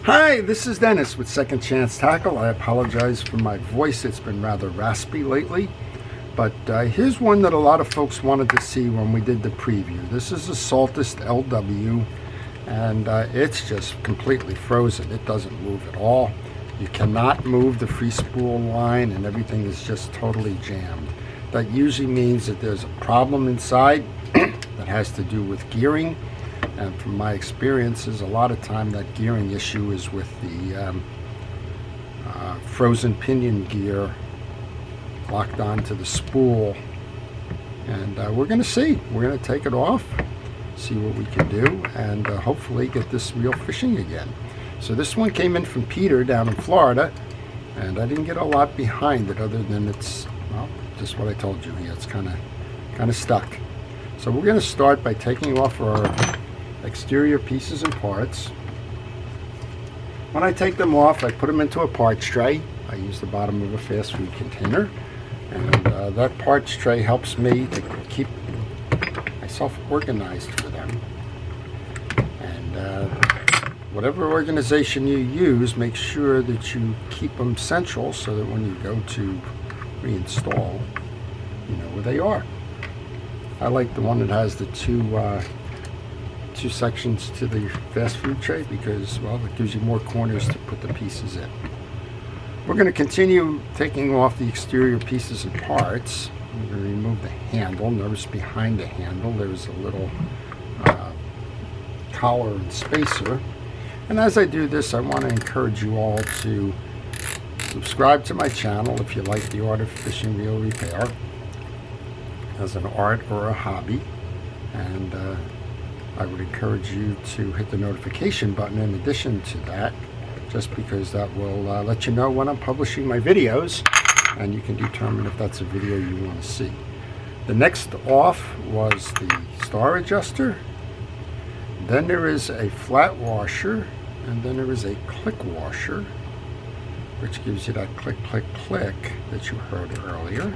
Hi, this is Dennis with Second Chance Tackle. I apologize for my voice. It's been rather raspy lately. But here's one that a lot of folks wanted to see when we did the preview. This is a Saltist LW, and it's just completely frozen. It doesn't move at all. You cannot move the free spool line, and everything is just totally jammed. That usually means that there's a problem inside that has to do with gearing. And from my experiences, a lot of time that gearing issue is with the frozen pinion gear locked onto the spool. And we're going to see. We're going to take it off, see what we can do, and hopefully get this reel fishing again. So this one came in from Peter down in Florida, and I didn't get a lot behind it other than it's, well, just what I told you. Yeah, it's kind of stuck. So we're going to start by taking off our exterior pieces and parts. When I take them off, I put them into a parts tray. I use the bottom of a fast food container, and that parts tray helps me to keep myself organized for them. And whatever organization you use, make sure that you keep them central so that when you go to reinstall, you know where they are. I like the one that has the two sections to the fast food tray because, well, it gives you more corners to put the pieces in. We're going to continue taking off the exterior pieces and parts. We're going to remove the handle. Notice behind the handle there's a little collar and spacer. And as I do this, I want to encourage you all to subscribe to my channel if you like the art of fishing reel repair as an art or a hobby. And I would encourage you to hit the notification button in addition to that, just because that will let you know when I'm publishing my videos, and you can determine if that's a video you want to see. The next off was the star adjuster. Then there is a flat washer, and then there is a click washer, which gives you that click, click, click that you heard earlier.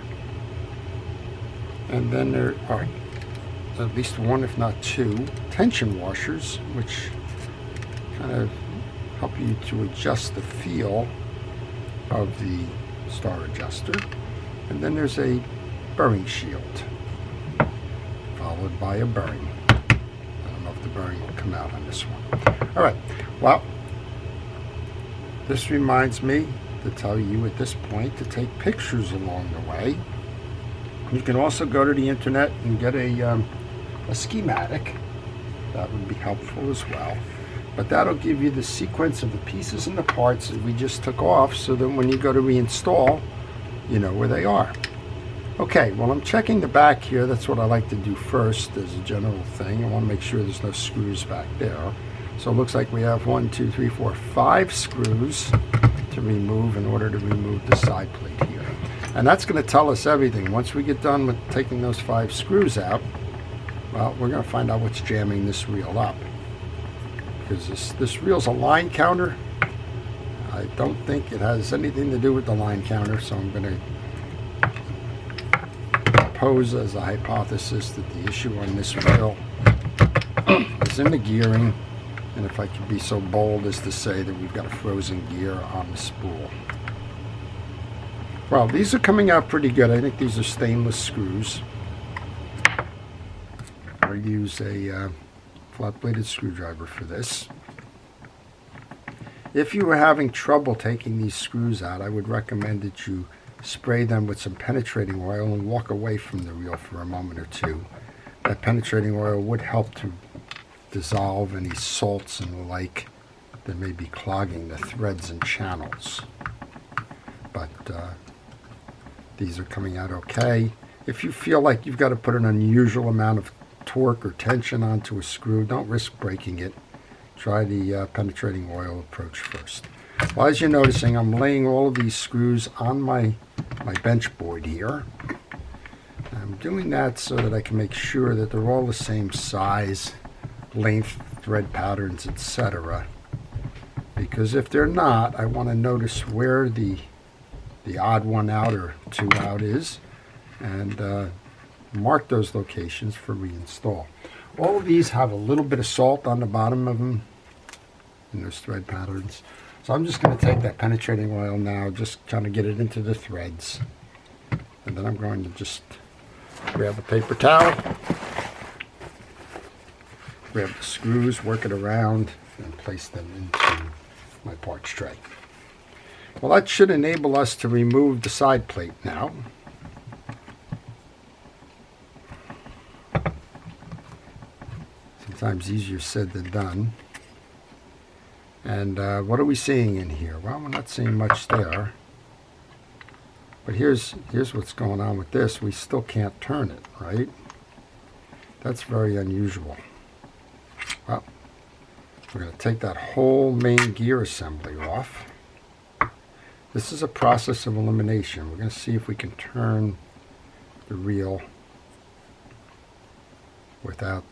And then there are at least one, if not two, tension washers, which kind of help you to adjust the feel of the star adjuster. And then there's a bearing shield, followed by a bearing. I don't know if the bearing will come out on this one. All right, well, this reminds me to tell you at this point to take pictures along the way. You can also go to the internet and get a schematic. That would be helpful as well. But that'll give you the sequence of the pieces and the parts that we just took off, so that when you go to reinstall, you know where they are. Okay, well, I'm checking the back here. That's what I like to do first as a general thing. I want to make sure there's no screws back there. So it looks like we have 1, 2, 3, 4, 5 screws to remove in order to remove the side plate here. And that's going to tell us everything. Once we get done with taking those 5 screws out, well, we're going to find out what's jamming this reel up. Because this reel's a line counter. I don't think it has anything to do with the line counter, so I'm going to pose as a hypothesis that the issue on this reel is in the gearing, and if I could be so bold as to say that we've got a frozen gear on the spool. Well, these are coming out pretty good. I think these are stainless screws. I'll use a flat-bladed screwdriver for this. If you were having trouble taking these screws out, I would recommend that you spray them with some penetrating oil and walk away from the reel for a moment or two. That penetrating oil would help to dissolve any salts and the like that may be clogging the threads and channels. But these are coming out okay. If you feel like you've got to put an unusual amount of torque or tension onto a screw, don't risk breaking it. Try the penetrating oil approach first. Well, as you're noticing, I'm laying all of these screws on my bench board here. I'm doing that so that I can make sure that they're all the same size, length, thread patterns, etc. Because if they're not, I want to notice where the odd one out or two out is, and mark those locations for reinstall. All of these have a little bit of salt on the bottom of them. in those thread patterns. So I'm just going to take that penetrating oil now, just kind of get it into the threads. And then I'm going to just grab a paper towel, grab the screws, work it around, and place them into my parts tray. Well, that should enable us to remove the side plate now. Sometimes easier said than done. And what are we seeing in here? Well, we're not seeing much there. But here's what's going on with this. We still can't turn it, right? That's very unusual. Well, we're going to take that whole main gear assembly off. This is a process of elimination. We're going to see if we can turn the reel without.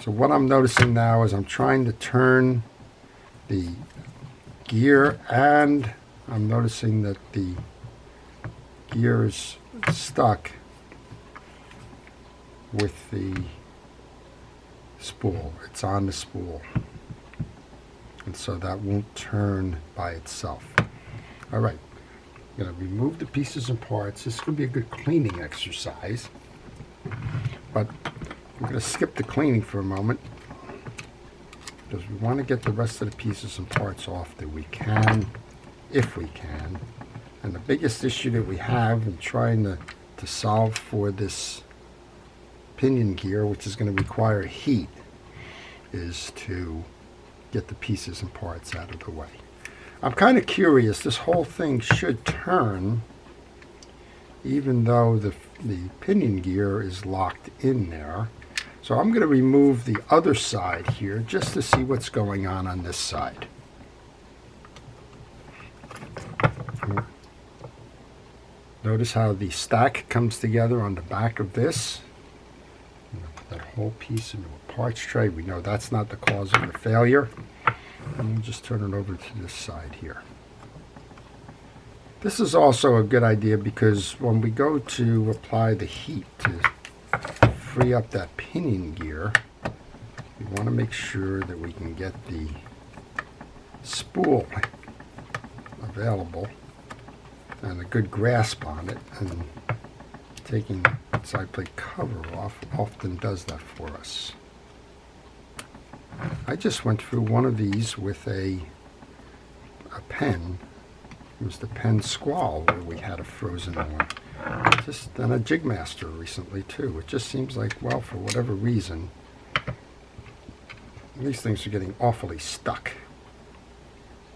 So what I'm noticing now is I'm trying to turn the gear, and I'm noticing that the gear is stuck with the spool. It's on the spool. And so that won't turn by itself. All right, I'm going to remove the pieces and parts. This could be a good cleaning exercise, but we're going to skip the cleaning for a moment because we want to get the rest of the pieces and parts off that we can, if we can. And the biggest issue that we have in trying to solve for this pinion gear, which is going to require heat, is to get the pieces and parts out of the way. I'm kind of curious. This whole thing should turn even though the pinion gear is locked in there. So I'm going to remove the other side here just to see what's going on this side. Notice how the stack comes together on the back of this. Put that whole piece into a parts tray. We know that's not the cause of the failure. And we'll just turn it over to this side here. This is also a good idea because when we go to apply the heat to free up that pinion gear, we want to make sure that we can get the spool available and a good grasp on it, and taking the side plate cover off often does that for us. I just went through one of these with a pen. It was the Pen Squall where we had a frozen one. Just done a Jigmaster recently too. It just seems like, well, for whatever reason, these things are getting awfully stuck.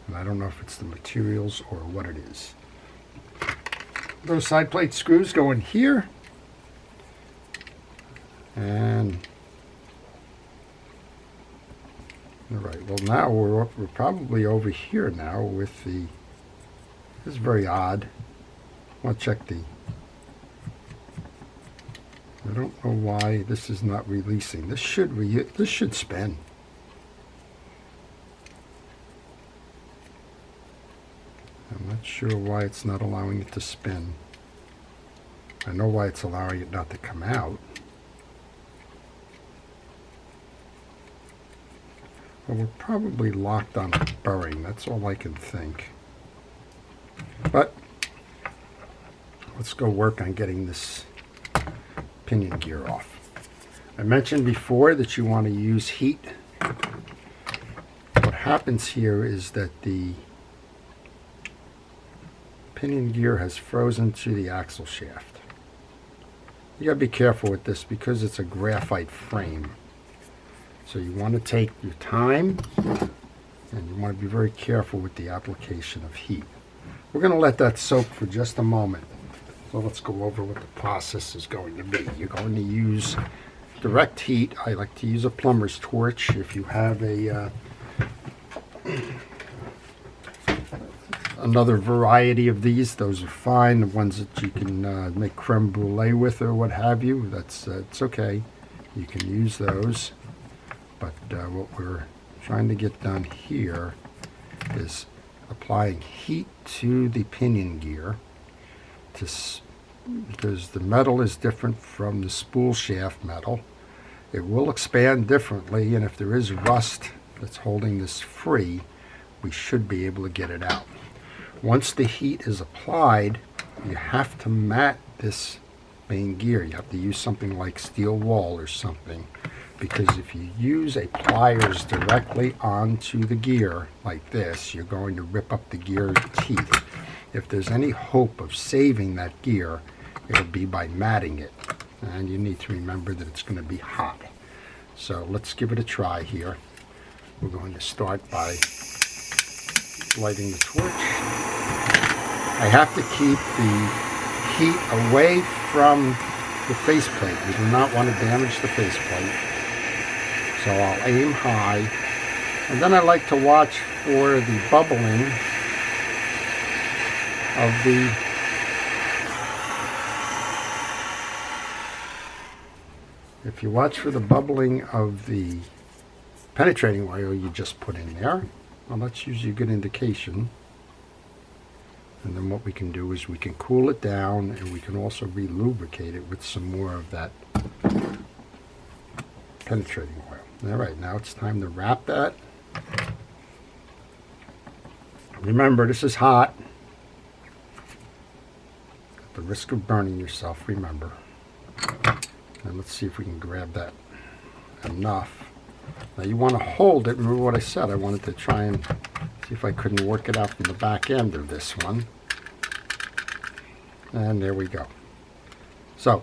And I don't know if it's the materials or what it is. Those side plate screws go in here. And all right, well now we're probably over here now with the, this is very odd. I want to check the, I don't know why this is not releasing. This should spin. I'm not sure why it's not allowing it to spin. I know why it's allowing it not to come out. Well, we're probably locked on a bearing. That's all I can think. But let's go work on getting this pinion gear off. I mentioned before that you want to use heat. What happens here is that the pinion gear has frozen to the axle shaft. You gotta be careful with this because it's a graphite frame. So you want to take your time and you want to be very careful with the application of heat. We're going to let that soak for just a moment. So let's go over what the process is going to be. You're going to use direct heat. I like to use a plumber's torch. If you have a another variety of these, those are fine. The ones that you can make creme brulee with or what have you, that's it's okay. You can use those. But what we're trying to get done here is applying heat to the pinion gear because the metal is different from the spool shaft metal. It will expand differently, and if there is rust that's holding this free, we should be able to get it out. Once the heat is applied, you have to mat this main gear. You have to use something like steel wool or something, because if you use a pliers directly onto the gear like this, you're going to rip up the gear teeth. If there's any hope of saving that gear, it'll be by matting it. And you need to remember that it's going to be hot. So let's give it a try here. We're going to start by lighting the torch. I have to keep the heat away from the faceplate. We do not want to damage the faceplate. So I'll aim high. And then I like to watch for the bubbling of the If you watch for the bubbling of the penetrating oil you just put in there, well, that's usually a good indication. And then what we can do is we can cool it down, and we can also re-lubricate it with some more of that penetrating oil. All right, now it's time to wrap that. Remember, this is hot. At the risk of burning yourself, remember. And let's see if we can grab that enough. Now you want to hold it. Remember what I said. I wanted to try and see if I couldn't work it out from the back end of this one. And there we go. So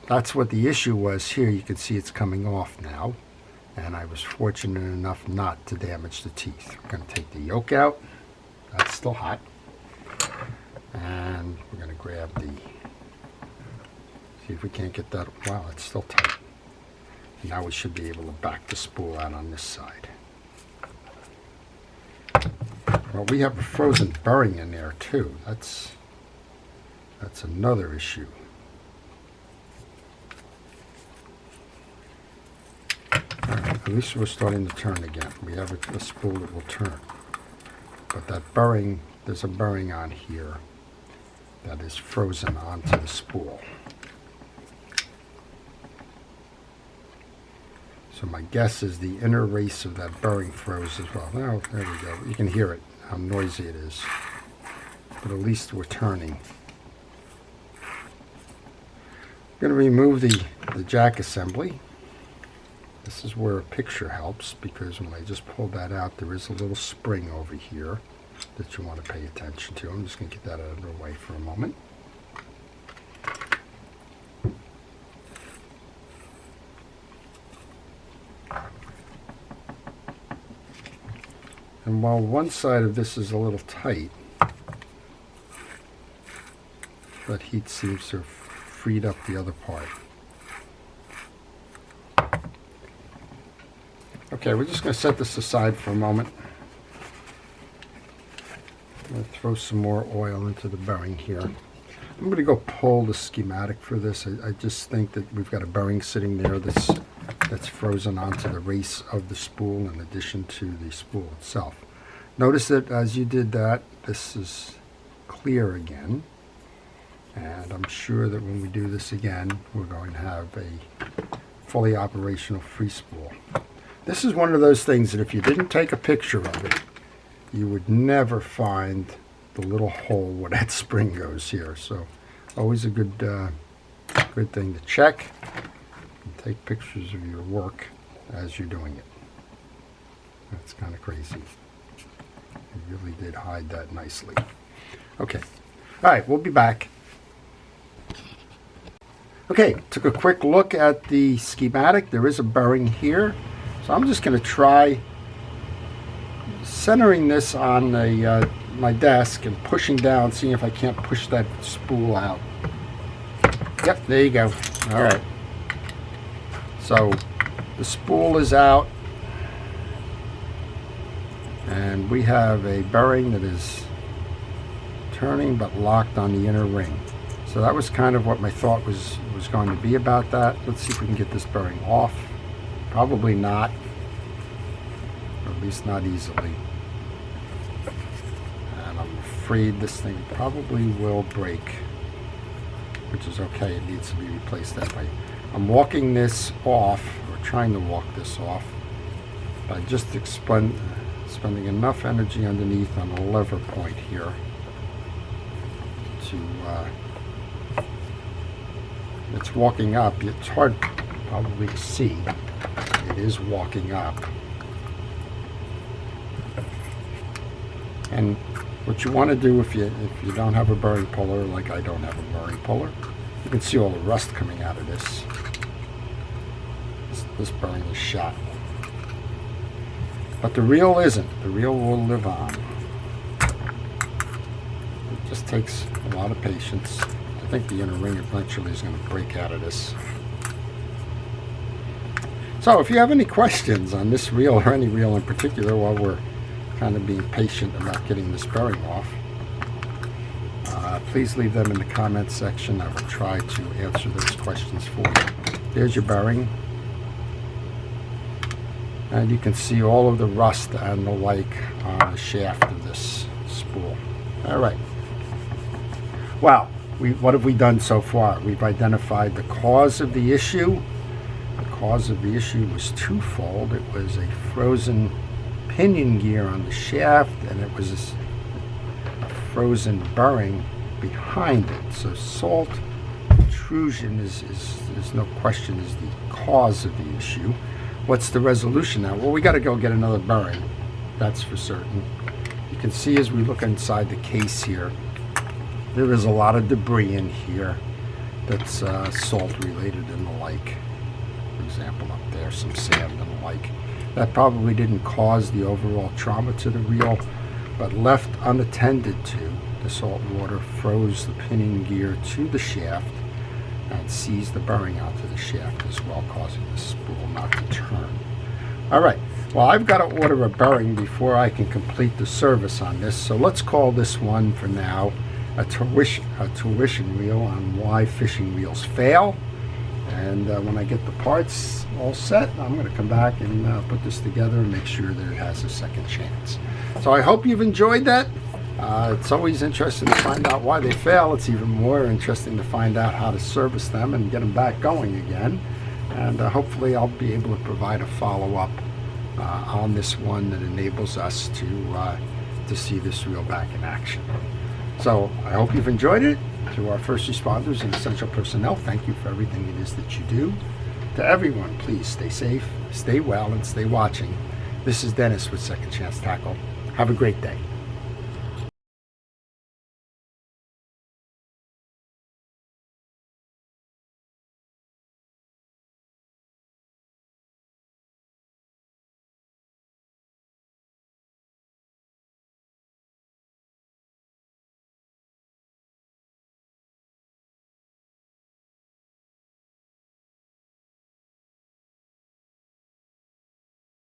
that's what the issue was here. You can see it's coming off now. And I was fortunate enough not to damage the teeth. We're going to take the yolk out. That's still hot. And we're going to grab the... See if we can't get that. Wow, it's still tight. Now we should be able to back the spool out on this side. Well, we have a frozen bearing in there too. That's another issue. Right, at least we're starting to turn again. We have a spool that will turn. But that bearing, there's a bearing on here that is frozen onto the spool. So my guess is the inner race of that bearing froze as well. Now, there we go. You can hear it, how noisy it is. But at least we're turning. I'm going to remove the jack assembly. This is where a picture helps, because when I just pulled that out, there is a little spring over here that you want to pay attention to. I'm just going to get that out of the way for a moment. And while one side of this is a little tight, that heat seems to have freed up the other part. Okay, we're just going to set this aside for a moment. I'm going to throw some more oil into the bearing here. I'm going to go pull the schematic for this. I just think that we've got a bearing sitting there that's frozen onto the race of the spool in addition to the spool itself. Notice that as you did that, this is clear again. And I'm sure that when we do this again, we're going to have a fully operational free spool. This is one of those things that if you didn't take a picture of it, you would never find the little hole where that spring goes here. So always a good thing to check and take pictures of your work as you're doing it. That's kind of crazy. It really did hide that nicely. Okay. All right, we'll be back. Okay, took a quick look at the schematic. There is a bearing here. So I'm just going to try centering this on my desk and pushing down, seeing if I can't push that spool out. Yep, there you go. All right. So the spool is out, and we have a bearing that is turning but locked on the inner ring. So that was kind of what my thought was going to be about that. Let's see if we can get this bearing off. Probably not, or at least not easily. And I'm afraid this thing probably will break, which is okay. It needs to be replaced that way. I'm walking this off, or trying to walk this off, by just spending enough energy underneath on the lever point here to, it's walking up. It's hard probably to see. It is walking up. And what you want to do if you don't have a bearing puller, like I don't have a bearing puller, you can see all the rust coming out of this. This bearing is shot. But the reel isn't. The reel will live on. It just takes a lot of patience. I think the inner ring eventually is going to break out of this. So if you have any questions on this reel or any reel in particular while we're kind of being patient about getting this bearing off, please leave them in the comments section. I will try to answer those questions for you. There's your bearing. And you can see all of the rust and the like on the shaft of this spool. All right. Well, what have we done so far? We've identified the cause of the issue. The cause of the issue was twofold. It was a frozen pinion gear on the shaft, and it was a frozen bearing behind it. So salt intrusion is no question is the cause of the issue. What's the resolution now? Well, we got to go get another bearing. That's for certain. You can see as we look inside the case here, there is a lot of debris in here that's salt related and the like. For example, up there, some sand and the like. That probably didn't cause the overall trauma to the reel, but left unattended to, the salt water froze the pinion gear to the shaft and seized the bearing onto the shaft as well, causing the spool not to turn. All right, well, I've got to order a bearing before I can complete the service on this, so let's call this one for now a tuition reel on why fishing reels fail. And when I get the parts all set, I'm going to come back and put this together and make sure that it has a second chance. So I hope you've enjoyed that. It's always interesting to find out why they fail. It's even more interesting to find out how to service them and get them back going again. And hopefully I'll be able to provide a follow-up on this one that enables us to see this reel back in action. So I hope you've enjoyed it. To our first responders and essential personnel, thank you for everything it is that you do. To everyone, please stay safe, stay well, and stay watching. This is Dennis with Second Chance Tackle. Have a great day.